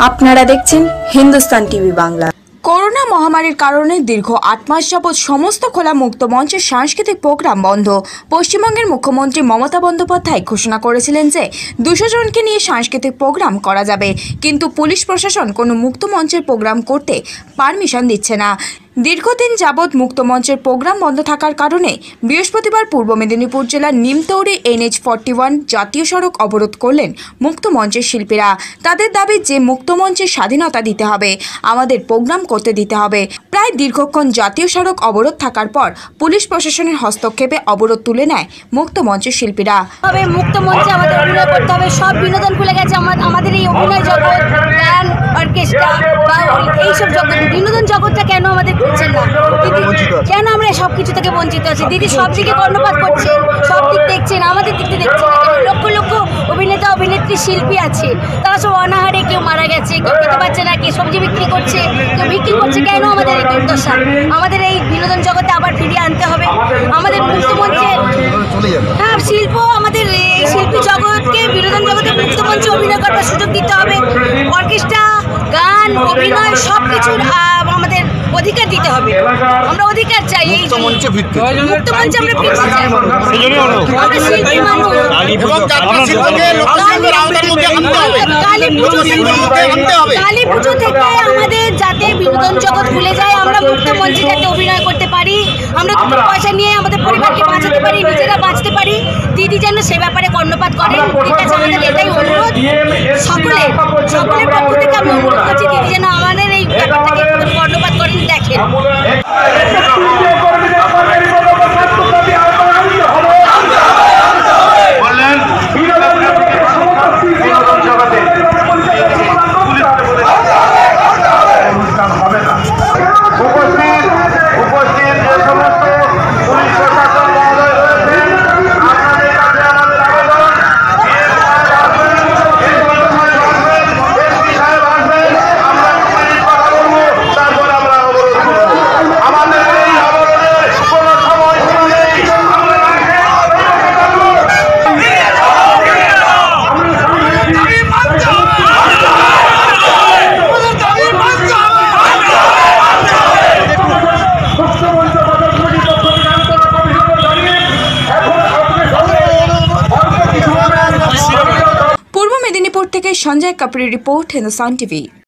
আপনারা দেখছেন Hindustan TV Bangla. Corona মহামারীর কারণে দীর্ঘ ৮ মাস যাবৎ সমস্ত খোলা মুক্ত মঞ্চের সাংস্কৃতিক প্রোগ্রাম বন্ধ। পশ্চিমবঙ্গের মুখ্যমন্ত্রী মমতা বন্দ্যোপাধ্যায় ঘোষণা করেছিলেন যে ২০০ জনকে নিয়ে সাংস্কৃতিক প্রোগ্রাম করা যাবে, কিন্তু পুলিশ প্রশাসন কোনো মুক্ত মঞ্চের প্রোগ্রাম করতে পারমিশন দিচ্ছে না। দীর্ঘদিন যাবৎ মুক্ত মঞ্চের প্রোগ্রাম বন্ধ থাকার কারণে বৃহস্পতিবার পূর্ব মেদিনীপুর জেলার নিমতৌড়ে NH-41 জাতীয় সড়ক অবরোধ করলেন মুক্ত মঞ্চের শিল্পীরা। তাদের দাবি যে মুক্ত মঞ্চের স্বাধীনতা দিতে হবে, আমাদের প্রোগ্রাম করতে দিতে হবে। প্রায় দীর্ঘক্ষণ জাতীয় সড়ক অবরোধ থাকার পর পুলিশ প্রশাসনের হস্তক্ষেপে অবরোধ তুলে নেয় মুক্ত মঞ্চের শিল্পীরা। তবে মুক্ত মঞ্চে আমাদের অভিনয় করতে হবে, সব বিনোদন ভুলে গেছে আমাদের এই অভিনয় জগৎ, গান, অর্কেস্ট্রা বা এইসব জগৎ, বিনোদন জগৎটা কেন আমাদের করছেন না? দিদি কেন আমরা সব কিছু থেকে বঞ্চিত আছি? দিদি সব দিকে কর্ণপাত করছেন, সব দিক দেখছেন, আমাদের দিকটা দেখছেন না। লক্ষ লক্ষ অভিনেতা অভিনেত্রী শিল্পী আছে, তারা সব অনাহারে, কেউ মারা গেছে, কেউ খেতে পারছে না, কেউ সবজি বিক্রি করছে, কেউ বিক্রি করছে। কেন আমাদের এই দুর্দশা? আমাদের এই বিনোদন জগতে আবার ফিরিয়ে আনতে হবে। আমাদের মুক্ত মঞ্চে শিল্প, আমাদের এই শিল্পী জগৎকে বিনোদন জগতে মুক্ত মঞ্চে অভিনয় করার সুযোগ দিতে হবে। অর্কেস্ট্রা, গান, অভিনয় সব কিছুর আমাদের অধিকার দিতে হবে। আমরা অধিকার চাই, এই মুক্ত মঞ্চে আমরা ফিরতে চাই। আমরা শিল্পী মানুষ, কালী পুজো থেকে আমাদের যাতে বিনোদন জগৎ ভুলে যায়, আমরা মুক্ত মঞ্চে যাতে অভিনয় করতে পারি, আমরা দুটো পয়সা নিয়ে আমাদের পরিবারকে বাঁচাতে পারি, নিজেরা বাঁচতে পারি। দিদি যেন সে ব্যাপারে কর্ণপাত করেন, ঠিক আছে? আমাদের এটাই অনুরোধ, সকলের পক্ষ থেকে আমি অনুরোধ করছি, দিদি যেন আমাদের এই ব্যাপারটাকে কর্ণপাত করেন। দেখেন, থেকে সঞ্জয় কাপুরের রিপোর্ট, হিন্দুস্তান টিভি।